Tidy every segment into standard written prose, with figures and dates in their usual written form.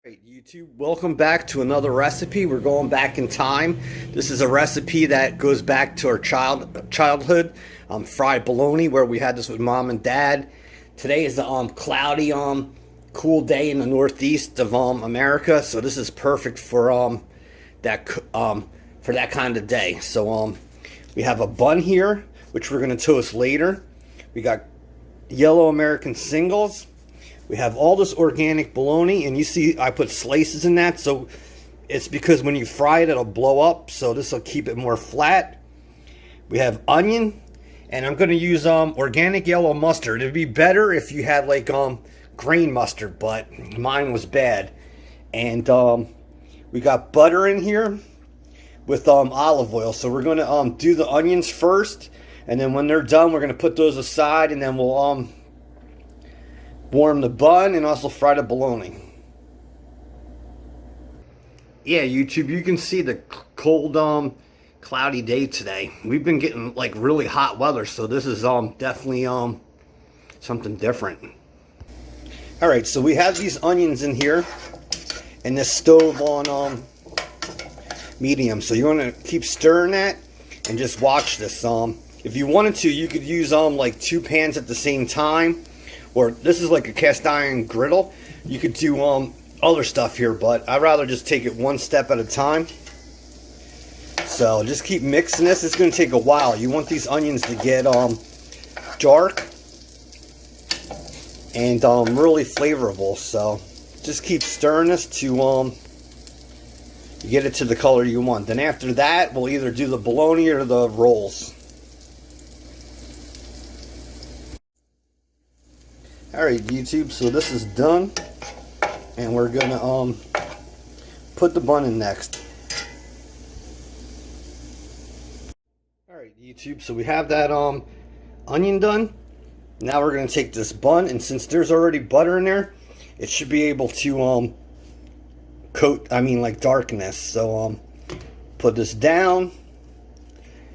Great, YouTube, welcome back to another recipe. We're going back in time. This is a recipe that goes back to our childhood. Fried bologna, where we had this with mom and dad. Today is a cloudy, cool day in the northeast of America, so this is perfect for that kind of day. So we have a bun here, which we're going to toast later. We got yellow American singles. We have all this organic bologna, and you see I put slices in that, so it's because when you fry it, it'll blow up, so this will keep it more flat. We have onion, and I'm going to use organic yellow mustard. It'd be better if you had like grain mustard, but mine was bad. And we got butter in here with olive oil, so we're going to do the onions first, and then when they're done, we're going to put those aside, and then we'll warm the bun and also fry the bologna. Yeah, YouTube, you can see the cold, cloudy day today. We've been getting like really hot weather, so this is definitely something different. All right, so we have these onions in here, and this stove on medium. So you want to keep stirring that and just watch this. If you wanted to, you could use like 2 pans at the same time. Or this is like a cast iron griddle. You could do other stuff here, but I'd rather just take it one step at a time. So just keep mixing this. It's going to take a while. You want these onions to get dark and really flavorful. So just keep stirring this to get it to the color you want. Then after that, we'll either do the bologna or the rolls. Alright, YouTube, so this is done, and we're gonna put the bun in next. Alright, YouTube, so we have that onion done. Now we're gonna take this bun, and since there's already butter in there, it should be able to darken this. So put this down,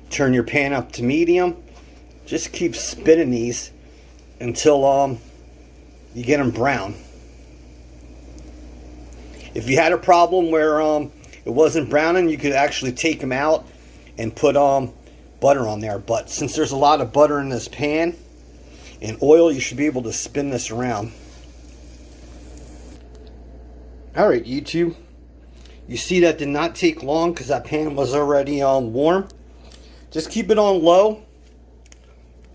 turn your pan up to medium, just keep spinning these until you get them brown. If you had a problem where it wasn't browning, you could actually take them out and put butter on there. But since there's a lot of butter in this pan and oil, you should be able to spin this around. Alright, YouTube. You see that did not take long because that pan was already warm. Just keep it on low.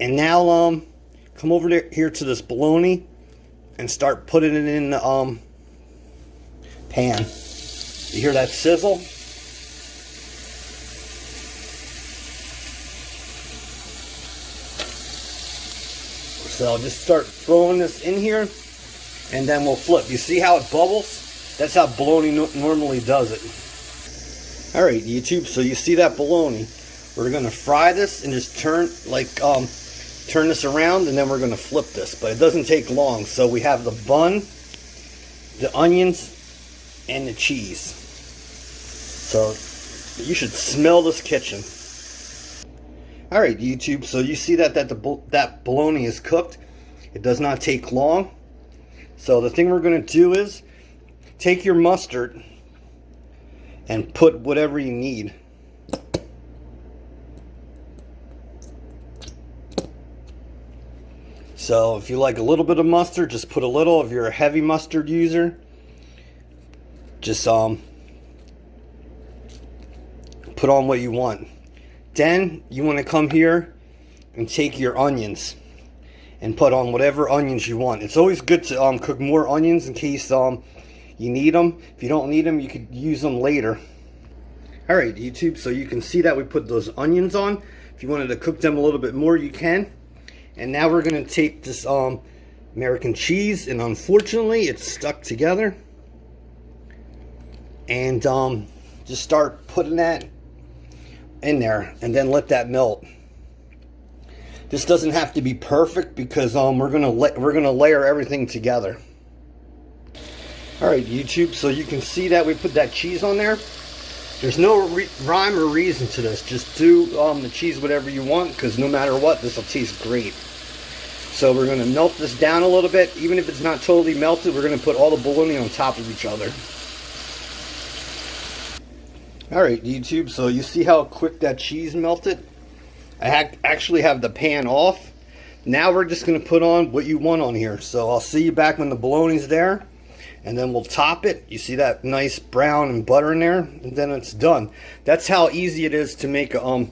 And now come over here to this bologna and start putting it in the pan. You hear that sizzle? So just start throwing this in here, and then we'll flip. You see how it bubbles? That's how bologna normally does it. Alright, YouTube, so you see that bologna. We're going to fry this and just turn this around, and then we're going to flip this, but it doesn't take long. So we have the bun, the onions, and the cheese. So you should smell this kitchen. Alright, YouTube, so you see that that bologna is cooked. It does not take long. So the thing we're going to do is take your mustard and put whatever you need. So if you like a little bit of mustard, just put a little. If you're a heavy mustard user, just put on what you want. Then you want to come here and take your onions and put on whatever onions you want. It's always good to cook more onions in case you need them. If you don't need them, you could use them later. Alright, YouTube, so you can see that we put those onions on. If you wanted to cook them a little bit more, you can. And now we're going to take this American cheese, and unfortunately it's stuck together. And just start putting that in there, and then let that melt. This doesn't have to be perfect because we're gonna layer everything together. All right, YouTube, so you can see that we put that cheese on there. There's no rhyme or reason to this. Just do the cheese whatever you want, because no matter what, this will taste great. So we're going to melt this down a little bit. Even if it's not totally melted, we're going to put all the bologna on top of each other. Alright YouTube, so you see how quick that cheese melted? I actually have the pan off. Now we're just going to put on what you want on here. So I'll see you back when the bologna's there. And then we'll top it. You see that nice brown and butter in there? And then it's done. That's how easy it is to make a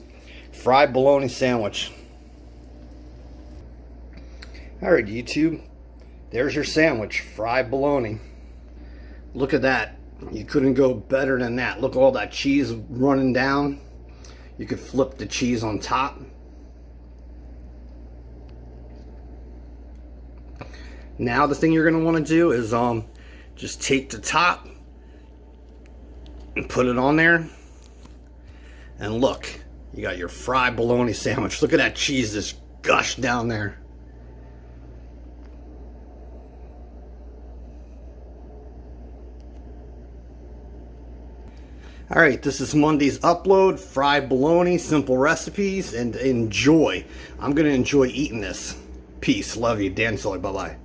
fried bologna sandwich. Alright YouTube, there's your sandwich, fried bologna. Look at that. You couldn't go better than that. Look at all that cheese running down. You could flip the cheese on top. Now the thing you're going to want to do is just take the top and put it on there. And look, you got your fried bologna sandwich. Look at that cheese just gush down there. Alright, this is Monday's upload, fried bologna, simple recipes, and enjoy. I'm going to enjoy eating this. Peace. Love you. Dansoy. Bye-bye.